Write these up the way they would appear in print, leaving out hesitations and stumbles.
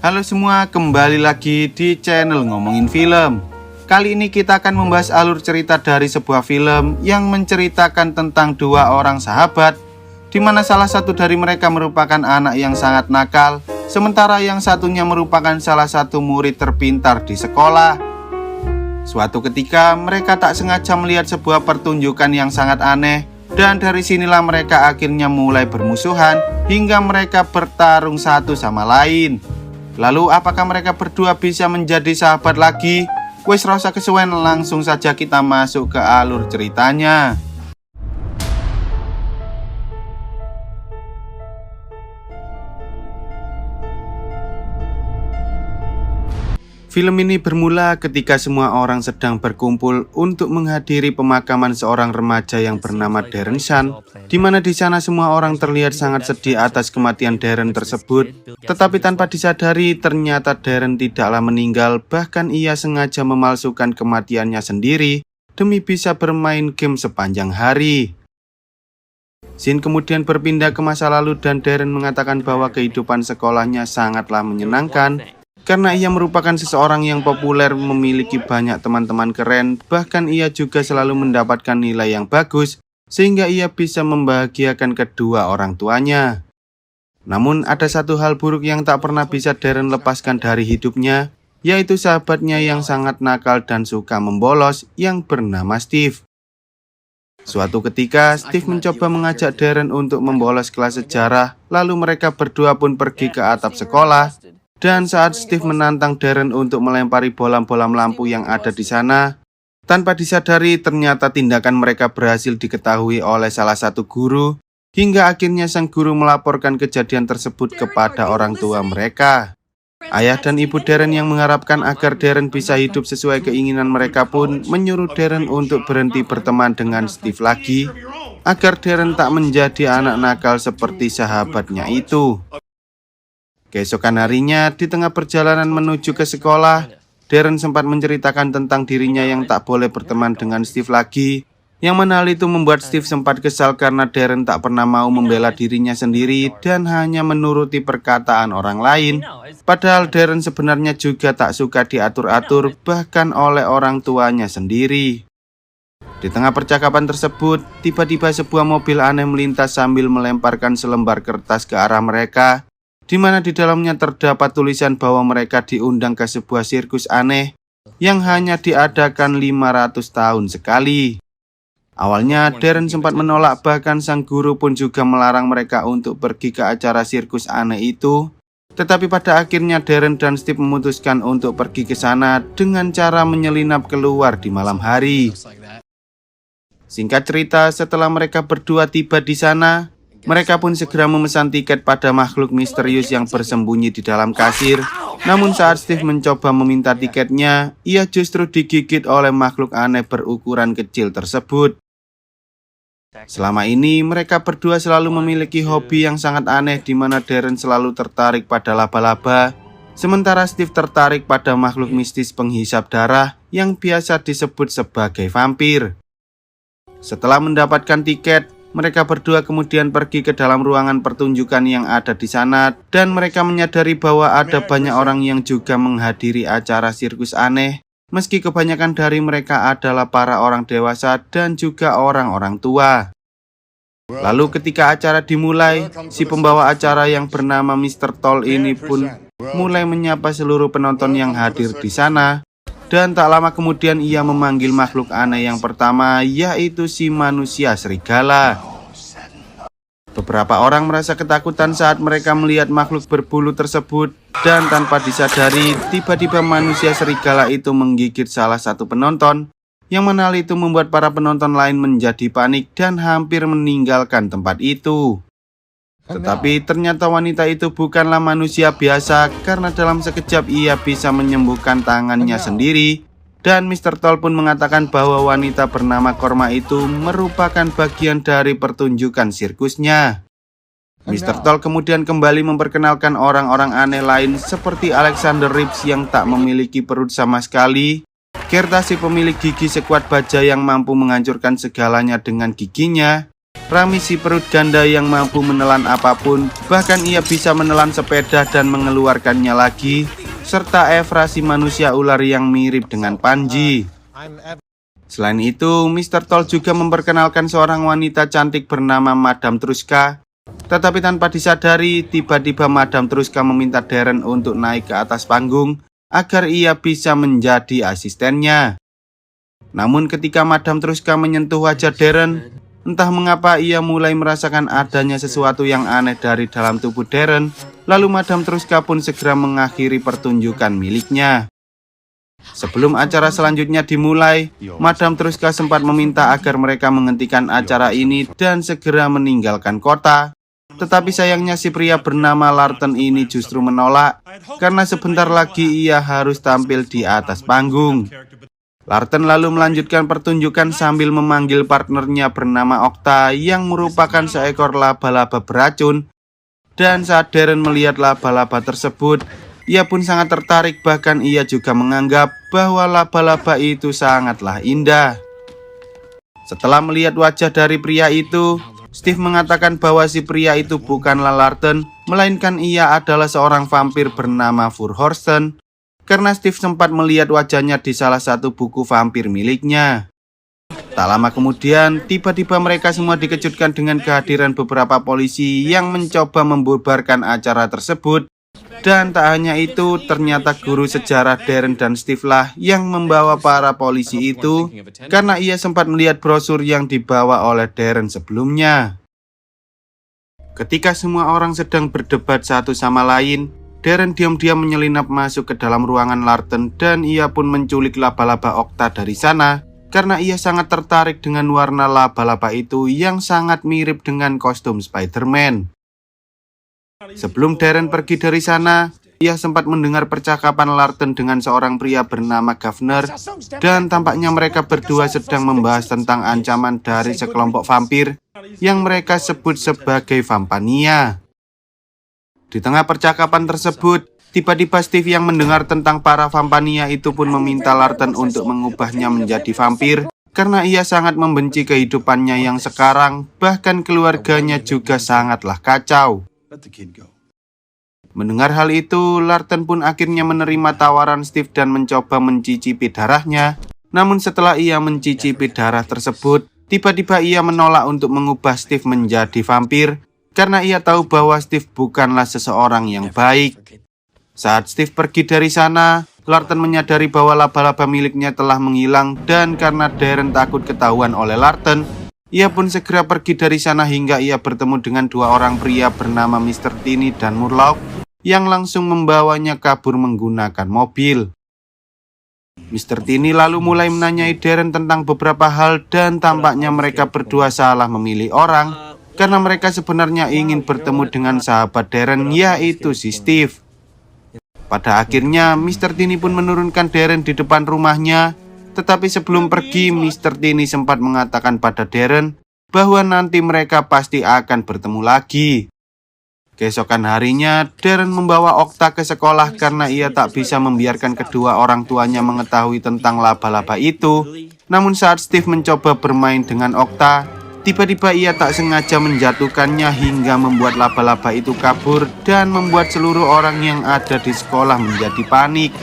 Halo semua, kembali lagi di channel Ngomongin Film. Kali ini kita akan membahas alur cerita dari sebuah film yang menceritakan tentang dua orang sahabat, di mana salah satu dari mereka merupakan anak yang sangat nakal, sementara yang satunya merupakan salah satu murid terpintar di sekolah. Suatu ketika mereka tak sengaja melihat sebuah pertunjukan yang sangat aneh, dan dari sinilah mereka akhirnya mulai bermusuhan hingga mereka bertarung satu sama lain. Lalu apakah mereka berdua bisa menjadi sahabat lagi? Wes rasa kesuwen, langsung saja kita masuk ke alur ceritanya. Film ini bermula ketika semua orang sedang berkumpul untuk menghadiri pemakaman seorang remaja yang bernama Darren Shan, di mana di sana semua orang terlihat sangat sedih atas kematian Darren tersebut. Tetapi tanpa disadari, ternyata Darren tidaklah meninggal, bahkan ia sengaja memalsukan kematiannya sendiri demi bisa bermain game sepanjang hari. Scene kemudian berpindah ke masa lalu dan Darren mengatakan bahwa kehidupan sekolahnya sangatlah menyenangkan, karena ia merupakan seseorang yang populer, memiliki banyak teman-teman keren, bahkan ia juga selalu mendapatkan nilai yang bagus, sehingga ia bisa membahagiakan kedua orang tuanya. Namun ada satu hal buruk yang tak pernah bisa Darren lepaskan dari hidupnya, yaitu sahabatnya yang sangat nakal dan suka membolos yang bernama Steve. Suatu ketika, Steve mencoba mengajak Darren untuk membolos kelas sejarah, lalu mereka berdua pun pergi ke atap sekolah. Dan saat Steve menantang Darren untuk melempari bolam-bolam lampu yang ada di sana, tanpa disadari ternyata tindakan mereka berhasil diketahui oleh salah satu guru, hingga akhirnya sang guru melaporkan kejadian tersebut kepada orang tua mereka. Ayah dan ibu Darren yang mengharapkan agar Darren bisa hidup sesuai keinginan mereka pun menyuruh Darren untuk berhenti berteman dengan Steve lagi, agar Darren tak menjadi anak nakal seperti sahabatnya itu. Keesokan harinya, di tengah perjalanan menuju ke sekolah, Darren sempat menceritakan tentang dirinya yang tak boleh berteman dengan Steve lagi, yang mana hal itu membuat Steve sempat kesal karena Darren tak pernah mau membela dirinya sendiri dan hanya menuruti perkataan orang lain. Padahal Darren sebenarnya juga tak suka diatur-atur, bahkan oleh orang tuanya sendiri. Di tengah percakapan tersebut, tiba-tiba sebuah mobil aneh melintas sambil melemparkan selembar kertas ke arah mereka, di mana di dalamnya terdapat tulisan bahwa mereka diundang ke sebuah sirkus aneh yang hanya diadakan 500 tahun sekali. Awalnya Darren sempat menolak, bahkan sang guru pun juga melarang mereka untuk pergi ke acara sirkus aneh itu. Tetapi pada akhirnya Darren dan Steve memutuskan untuk pergi ke sana dengan cara menyelinap keluar di malam hari. Singkat cerita, setelah mereka berdua tiba di sana, mereka pun segera memesan tiket pada makhluk misterius yang bersembunyi di dalam kasir. Namun saat Steve mencoba meminta tiketnya, ia justru digigit oleh makhluk aneh berukuran kecil tersebut. Selama ini mereka berdua selalu memiliki hobi yang sangat aneh, di mana Darren selalu tertarik pada laba-laba, sementara Steve tertarik pada makhluk mistis penghisap darah yang biasa disebut sebagai vampir. Setelah mendapatkan tiket, mereka berdua kemudian pergi ke dalam ruangan pertunjukan yang ada di sana, dan mereka menyadari bahwa ada banyak orang yang juga menghadiri acara sirkus aneh, meski kebanyakan dari mereka adalah para orang dewasa dan juga orang-orang tua. Lalu ketika acara dimulai, si pembawa acara yang bernama Mr. Toll ini pun mulai menyapa seluruh penonton yang hadir di sana. Dan tak lama kemudian ia memanggil makhluk aneh yang pertama, yaitu si manusia serigala. Beberapa orang merasa ketakutan saat mereka melihat makhluk berbulu tersebut, dan tanpa disadari, tiba-tiba manusia serigala itu menggigit salah satu penonton, yang mana hal itu membuat para penonton lain menjadi panik dan hampir meninggalkan tempat itu. Tetapi ternyata wanita itu bukanlah manusia biasa, karena dalam sekejap ia bisa menyembuhkan tangannya sendiri. Dan Mr. Toll pun mengatakan bahwa wanita bernama Korma itu merupakan bagian dari pertunjukan sirkusnya. Mr. Toll kemudian kembali memperkenalkan orang-orang aneh lain seperti Alexander Reeves yang tak memiliki perut sama sekali, Gerta si pemilik gigi sekuat baja yang mampu menghancurkan segalanya dengan giginya, Rami si perut ganda yang mampu menelan apapun, bahkan ia bisa menelan sepeda dan mengeluarkannya lagi, serta Evra si manusia ular yang mirip dengan Panji. Selain itu, Mr. Tol juga memperkenalkan seorang wanita cantik bernama Madame Truska. Tetapi tanpa disadari, tiba-tiba Madame Truska meminta Darren untuk naik ke atas panggung agar ia bisa menjadi asistennya. Namun ketika Madame Truska menyentuh wajah Darren, entah mengapa ia mulai merasakan adanya sesuatu yang aneh dari dalam tubuh Darren. Lalu Madame Truska pun segera mengakhiri pertunjukan miliknya. Sebelum acara selanjutnya dimulai, Madame Truska sempat meminta agar mereka menghentikan acara ini dan segera meninggalkan kota. Tetapi sayangnya si pria bernama Larten ini justru menolak, karena sebentar lagi ia harus tampil di atas panggung. Larten lalu melanjutkan pertunjukan sambil memanggil partnernya bernama Okta yang merupakan seekor laba-laba beracun. Dan saat Darren melihat laba-laba tersebut, ia pun sangat tertarik, bahkan ia juga menganggap bahwa laba-laba itu sangatlah indah. Setelah melihat wajah dari pria itu, Steve mengatakan bahwa si pria itu bukanlah Larten, melainkan ia adalah seorang vampir bernama Furhorsten. Karena Steve sempat melihat wajahnya di salah satu buku vampir miliknya. Tak lama kemudian, tiba-tiba mereka semua dikejutkan dengan kehadiran beberapa polisi yang mencoba membubarkan acara tersebut. Dan tak hanya itu, ternyata guru sejarah Darren dan Steve lah yang membawa para polisi itu, karena ia sempat melihat brosur yang dibawa oleh Darren sebelumnya. Ketika semua orang sedang berdebat satu sama lain, Darren diam-diam menyelinap masuk ke dalam ruangan Larten dan ia pun menculik laba-laba Okta dari sana karena ia sangat tertarik dengan warna laba-laba itu yang sangat mirip dengan kostum Spider-Man. Sebelum Darren pergi dari sana, ia sempat mendengar percakapan Larten dengan seorang pria bernama Gavner dan tampaknya mereka berdua sedang membahas tentang ancaman dari sekelompok vampir yang mereka sebut sebagai Vampania. Di tengah percakapan tersebut, tiba-tiba Steve yang mendengar tentang para Vampania itu pun meminta Larten untuk mengubahnya menjadi vampir karena ia sangat membenci kehidupannya yang sekarang, bahkan keluarganya juga sangatlah kacau. Mendengar hal itu, Larten pun akhirnya menerima tawaran Steve dan mencoba mencicipi darahnya. Namun setelah ia mencicipi darah tersebut, tiba-tiba ia menolak untuk mengubah Steve menjadi vampir karena ia tahu bahwa Steve bukanlah seseorang yang baik. Saat Steve pergi dari sana, Larten menyadari bahwa laba-laba miliknya telah menghilang dan karena Darren takut ketahuan oleh Larten, ia pun segera pergi dari sana hingga ia bertemu dengan dua orang pria bernama Mr. Tini dan Murloc yang langsung membawanya kabur menggunakan mobil. Mr. Tini lalu mulai menanyai Darren tentang beberapa hal dan tampaknya mereka berdua salah memilih orang karena mereka sebenarnya ingin bertemu dengan sahabat Darren, yaitu si Steve. Pada akhirnya, Mr. Tini pun menurunkan Darren di depan rumahnya. Tetapi sebelum pergi, Mr. Tini sempat mengatakan pada Darren bahwa nanti mereka pasti akan bertemu lagi. Keesokan harinya, Darren membawa Okta ke sekolah karena ia tak bisa membiarkan kedua orang tuanya mengetahui tentang laba-laba itu. Namun saat Steve mencoba bermain dengan Okta, tiba-tiba ia tak sengaja menjatuhkannya hingga membuat laba-laba itu kabur dan membuat seluruh orang yang ada di sekolah menjadi panik.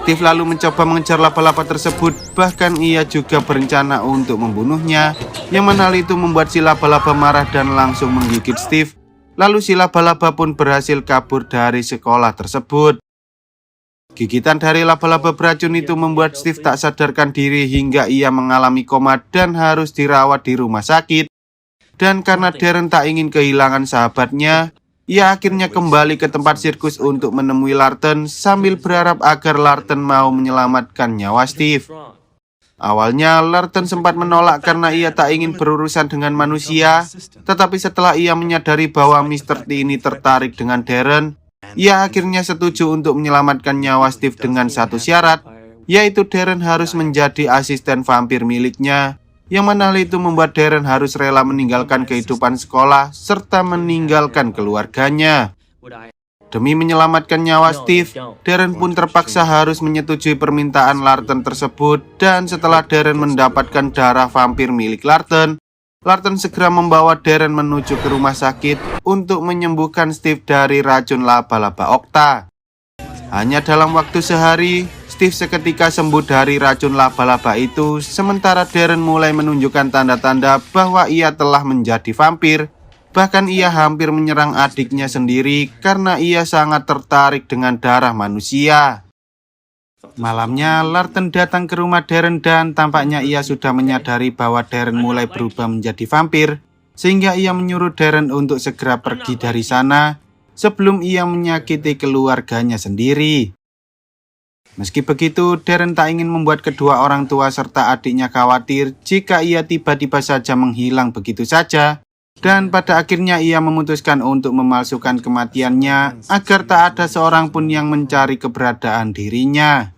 Steve lalu mencoba mengejar laba-laba tersebut, bahkan ia juga berencana untuk membunuhnya, yang mana hal itu membuat si laba-laba marah dan langsung menggigit Steve. Lalu si laba-laba pun berhasil kabur dari sekolah tersebut. Gigitan dari laba-laba beracun itu membuat Steve tak sadarkan diri hingga ia mengalami koma dan harus dirawat di rumah sakit. Dan karena Darren tak ingin kehilangan sahabatnya, ia akhirnya kembali ke tempat sirkus untuk menemui Larten sambil berharap agar Larten mau menyelamatkan nyawa Steve. Awalnya Larten sempat menolak karena ia tak ingin berurusan dengan manusia, tetapi setelah ia menyadari bahwa Mr. T ini tertarik dengan Darren, ia akhirnya setuju untuk menyelamatkan nyawa Steve dengan satu syarat, yaitu Darren harus menjadi asisten vampir miliknya, yang mana hal itu membuat Darren harus rela meninggalkan kehidupan sekolah serta meninggalkan keluarganya. Demi menyelamatkan nyawa Steve, Darren pun terpaksa harus menyetujui permintaan Larten tersebut, dan setelah Darren mendapatkan darah vampir milik Larten, Larten segera membawa Darren menuju ke rumah sakit untuk menyembuhkan Steve dari racun laba-laba Okta. Hanya dalam waktu sehari, Steve seketika sembuh dari racun laba-laba itu, sementara Darren mulai menunjukkan tanda-tanda bahwa ia telah menjadi vampir. Bahkan ia hampir menyerang adiknya sendiri karena ia sangat tertarik dengan darah manusia. Malamnya, Larten datang ke rumah Darren dan tampaknya ia sudah menyadari bahwa Darren mulai berubah menjadi vampir, sehingga ia menyuruh Darren untuk segera pergi dari sana sebelum ia menyakiti keluarganya sendiri. Meski begitu, Darren tak ingin membuat kedua orang tua serta adiknya khawatir jika ia tiba-tiba saja menghilang begitu saja. Dan pada akhirnya ia memutuskan untuk memalsukan kematiannya agar tak ada seorang pun yang mencari keberadaan dirinya.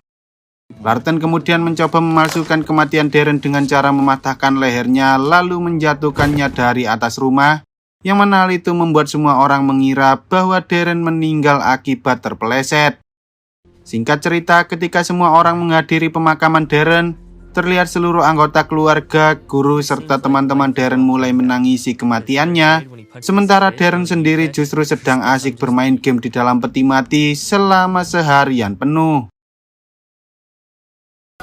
Larten kemudian mencoba memalsukan kematian Darren dengan cara mematahkan lehernya lalu menjatuhkannya dari atas rumah, yang mana hal itu membuat semua orang mengira bahwa Darren meninggal akibat terpeleset. Singkat cerita, ketika semua orang menghadiri pemakaman Darren, terlihat seluruh anggota keluarga, guru, serta teman-teman Darren mulai menangisi kematiannya. Sementara Darren sendiri justru sedang asik bermain game di dalam peti mati selama seharian penuh.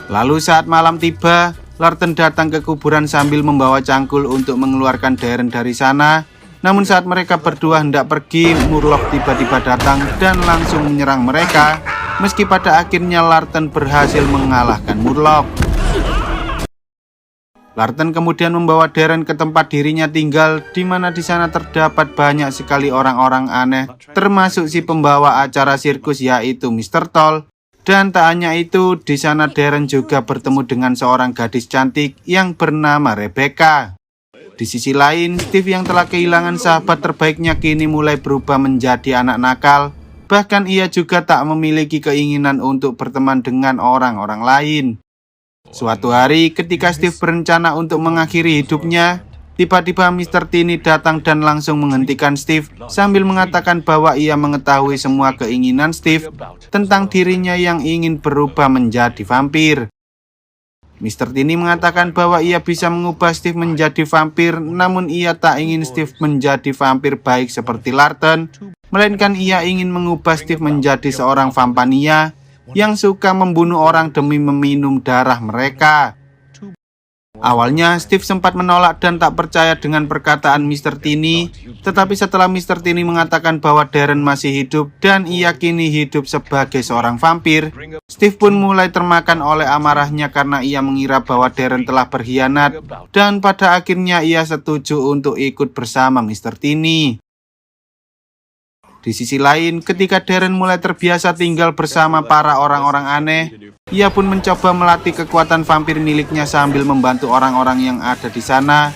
Lalu saat malam tiba, Larten datang ke kuburan sambil membawa cangkul untuk mengeluarkan Darren dari sana. Namun saat mereka berdua hendak pergi, Murloc tiba-tiba datang dan langsung menyerang mereka. Meski pada akhirnya Larten berhasil mengalahkan Murloc. Larten kemudian membawa Darren ke tempat dirinya tinggal, di mana di sana terdapat banyak sekali orang-orang aneh, termasuk si pembawa acara sirkus yaitu Mr. Toll. Dan tak hanya itu, di sana Darren juga bertemu dengan seorang gadis cantik yang bernama Rebecca. Di sisi lain, Steve yang telah kehilangan sahabat terbaiknya kini mulai berubah menjadi anak nakal. Bahkan ia juga tak memiliki keinginan untuk berteman dengan orang-orang lain. Suatu hari ketika Steve berencana untuk mengakhiri hidupnya, tiba-tiba Mr. Tini datang dan langsung menghentikan Steve sambil mengatakan bahwa ia mengetahui semua keinginan Steve tentang dirinya yang ingin berubah menjadi vampir. Mr. Tini mengatakan bahwa ia bisa mengubah Steve menjadi vampir, namun ia tak ingin Steve menjadi vampir baik seperti Larten, melainkan ia ingin mengubah Steve menjadi seorang vampania yang suka membunuh orang demi meminum darah mereka. Awalnya Steve sempat menolak dan tak percaya dengan perkataan Mr. Tini, tetapi setelah Mr. Tini mengatakan bahwa Darren masih hidup dan ia kini hidup sebagai seorang vampir, Steve pun mulai termakan oleh amarahnya karena ia mengira bahwa Darren telah berkhianat, dan pada akhirnya ia setuju untuk ikut bersama Mr. Tini. Di sisi lain, ketika Darren mulai terbiasa tinggal bersama para orang-orang aneh, ia pun mencoba melatih kekuatan vampir miliknya sambil membantu orang-orang yang ada di sana.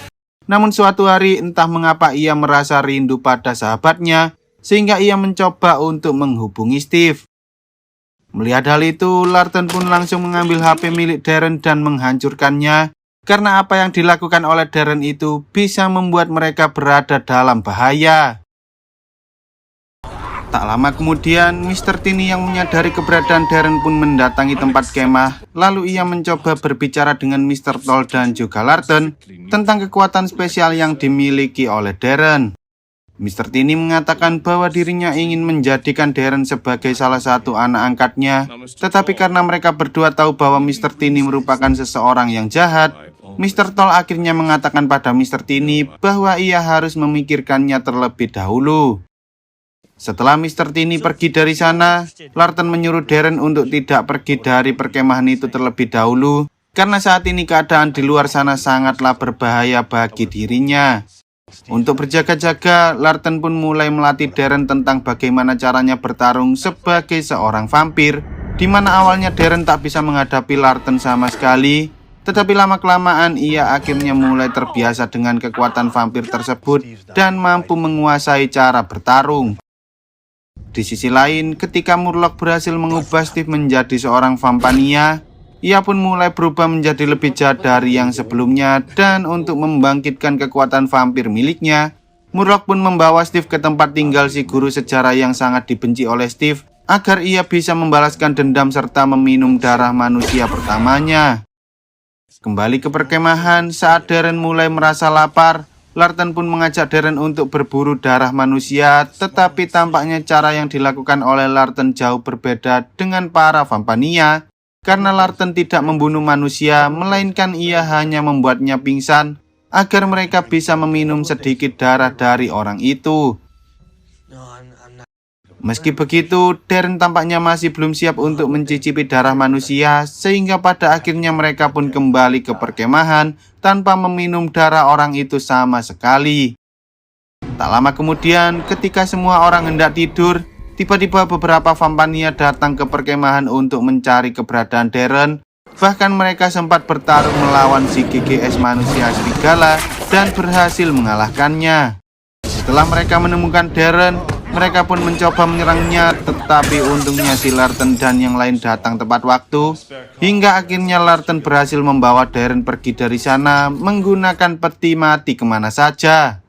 Namun suatu hari entah mengapa ia merasa rindu pada sahabatnya, sehingga ia mencoba untuk menghubungi Steve. Melihat hal itu, Larten pun langsung mengambil HP milik Darren dan menghancurkannya, karena apa yang dilakukan oleh Darren itu bisa membuat mereka berada dalam bahaya. Tak lama kemudian, Mr. Tini yang menyadari keberadaan Darren pun mendatangi tempat kemah. Lalu ia mencoba berbicara dengan Mr. Toll dan juga Larten tentang kekuatan spesial yang dimiliki oleh Darren. Mr. Tini mengatakan bahwa dirinya ingin menjadikan Darren sebagai salah satu anak angkatnya. Tetapi karena mereka berdua tahu bahwa Mr. Tini merupakan seseorang yang jahat, Mr. Toll akhirnya mengatakan pada Mr. Tini bahwa ia harus memikirkannya terlebih dahulu. Setelah Mr. Tini pergi dari sana, Larten menyuruh Darren untuk tidak pergi dari perkemahan itu terlebih dahulu, karena saat ini keadaan di luar sana sangatlah berbahaya bagi dirinya. Untuk berjaga-jaga, Larten pun mulai melatih Darren tentang bagaimana caranya bertarung sebagai seorang vampir, di mana awalnya Darren tak bisa menghadapi Larten sama sekali, tetapi lama-kelamaan ia akhirnya mulai terbiasa dengan kekuatan vampir tersebut dan mampu menguasai cara bertarung. Di sisi lain, ketika Murloc berhasil mengubah Steve menjadi seorang vampania, ia pun mulai berubah menjadi lebih jahat dari yang sebelumnya, dan untuk membangkitkan kekuatan vampir miliknya, Murloc pun membawa Steve ke tempat tinggal si guru sejarah yang sangat dibenci oleh Steve, agar ia bisa membalaskan dendam serta meminum darah manusia pertamanya. Kembali ke perkemahan, saat Darren mulai merasa lapar, Lurton pun mengajak Darren untuk berburu darah manusia, tetapi tampaknya cara yang dilakukan oleh Lurton jauh berbeda dengan para Vampania, karena Lurton tidak membunuh manusia, melainkan ia hanya membuatnya pingsan, agar mereka bisa meminum sedikit darah dari orang itu. Meski begitu, Darren tampaknya masih belum siap untuk mencicipi darah manusia, sehingga pada akhirnya mereka pun kembali ke perkemahan tanpa meminum darah orang itu sama sekali. Tak lama kemudian, ketika semua orang hendak tidur, tiba-tiba beberapa Vampania datang ke perkemahan untuk mencari keberadaan Darren. Bahkan mereka sempat bertarung melawan si GGS manusia serigala dan berhasil mengalahkannya. Setelah mereka menemukan Darren, mereka pun mencoba menyerangnya, tetapi untungnya si Lurton dan yang lain datang tepat waktu, hingga akhirnya Lurton berhasil membawa Darren pergi dari sana menggunakan peti mati kemana saja.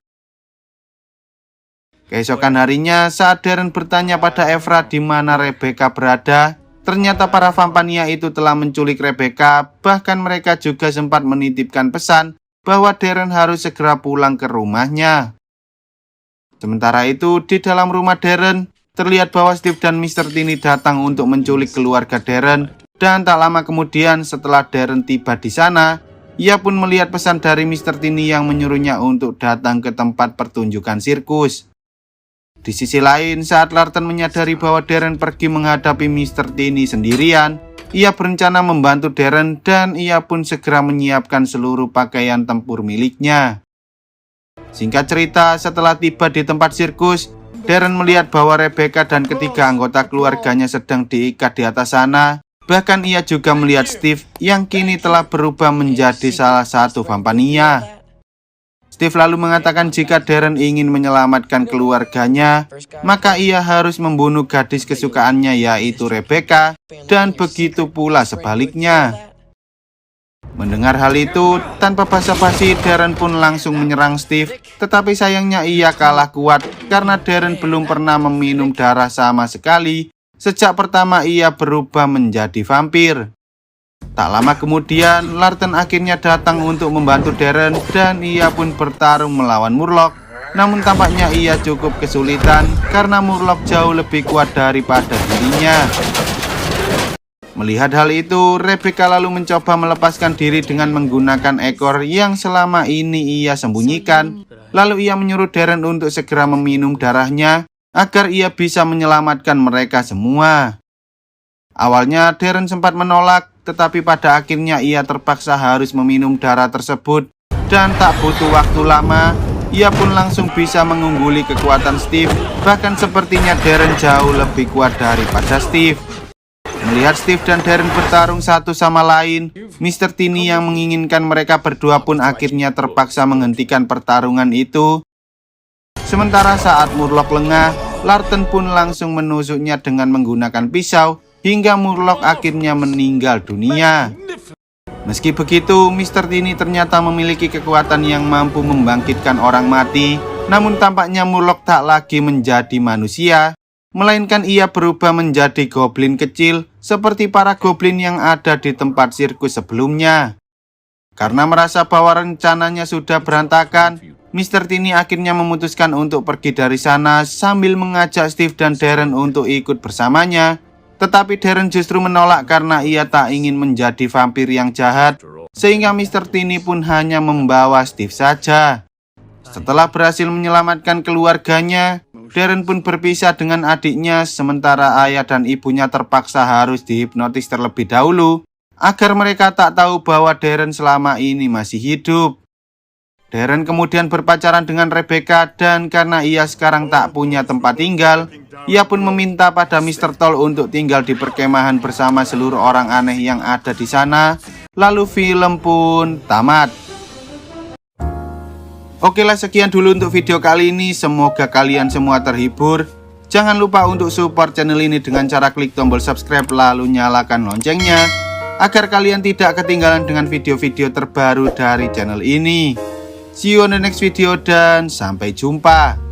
Keesokan harinya, saat Darren bertanya pada Evra di mana Rebecca berada, ternyata para Vampania itu telah menculik Rebecca, bahkan mereka juga sempat menitipkan pesan bahwa Darren harus segera pulang ke rumahnya. Sementara itu, di dalam rumah Darren, terlihat bahwa Steve dan Mr. Tini datang untuk menculik keluarga Darren, dan tak lama kemudian setelah Darren tiba di sana, ia pun melihat pesan dari Mr. Tini yang menyuruhnya untuk datang ke tempat pertunjukan sirkus. Di sisi lain, saat Lurton menyadari bahwa Darren pergi menghadapi Mr. Tini sendirian, ia berencana membantu Darren dan ia pun segera menyiapkan seluruh pakaian tempur miliknya. Singkat cerita, setelah tiba di tempat sirkus, Darren melihat bahwa Rebecca dan ketiga anggota keluarganya sedang diikat di atas sana. Bahkan ia juga melihat Steve yang kini telah berubah menjadi salah satu Vampania. Steve lalu mengatakan jika Darren ingin menyelamatkan keluarganya, maka ia harus membunuh gadis kesukaannya yaitu Rebecca, dan begitu pula sebaliknya. Mendengar hal itu, tanpa basa-basi Darren pun langsung menyerang Steve, tetapi sayangnya ia kalah kuat karena Darren belum pernah meminum darah sama sekali sejak pertama ia berubah menjadi vampir. Tak lama kemudian, Lurton akhirnya datang untuk membantu Darren dan ia pun bertarung melawan Murloc. Namun tampaknya ia cukup kesulitan karena Murloc jauh lebih kuat daripada dirinya. Melihat hal itu, Rebecca lalu mencoba melepaskan diri dengan menggunakan ekor yang selama ini ia sembunyikan. Lalu ia menyuruh Darren untuk segera meminum darahnya agar ia bisa menyelamatkan mereka semua. Awalnya Darren sempat menolak, tetapi pada akhirnya ia terpaksa harus meminum darah tersebut. Dan tak butuh waktu lama, ia pun langsung bisa mengungguli kekuatan Steve. Bahkan sepertinya Darren jauh lebih kuat daripada Steve. Melihat Steve dan Darren bertarung satu sama lain, Mr. Tini yang menginginkan mereka berdua pun akhirnya terpaksa menghentikan pertarungan itu. Sementara saat Murloc lengah, Lurton pun langsung menusuknya dengan menggunakan pisau, hingga Murloc akhirnya meninggal dunia. Meski begitu, Mr. Tini ternyata memiliki kekuatan yang mampu membangkitkan orang mati. Namun tampaknya Murloc tak lagi menjadi manusia, melainkan ia berubah menjadi goblin kecil seperti para goblin yang ada di tempat sirkus sebelumnya. Karena merasa bahwa rencananya sudah berantakan, Mr. Tini akhirnya memutuskan untuk pergi dari sana sambil mengajak Steve dan Darren untuk ikut bersamanya. Tetapi Darren justru menolak karena ia tak ingin menjadi vampir yang jahat, sehingga Mr. Tini pun hanya membawa Steve saja. Setelah berhasil menyelamatkan keluarganya, Darren pun berpisah dengan adiknya, sementara ayah dan ibunya terpaksa harus dihipnotis terlebih dahulu agar mereka tak tahu bahwa Darren selama ini masih hidup. Darren kemudian berpacaran dengan Rebecca, dan karena ia sekarang tak punya tempat tinggal, ia pun meminta pada Mr. Toll untuk tinggal di perkemahan bersama seluruh orang aneh yang ada di sana. Lalu film pun tamat. Oke lah, sekian dulu untuk video kali ini. Semoga kalian semua terhibur. Jangan lupa untuk support channel ini dengan cara klik tombol subscribe lalu nyalakan loncengnya, agar kalian tidak ketinggalan dengan video-video terbaru dari channel ini. See you on the next video dan sampai jumpa.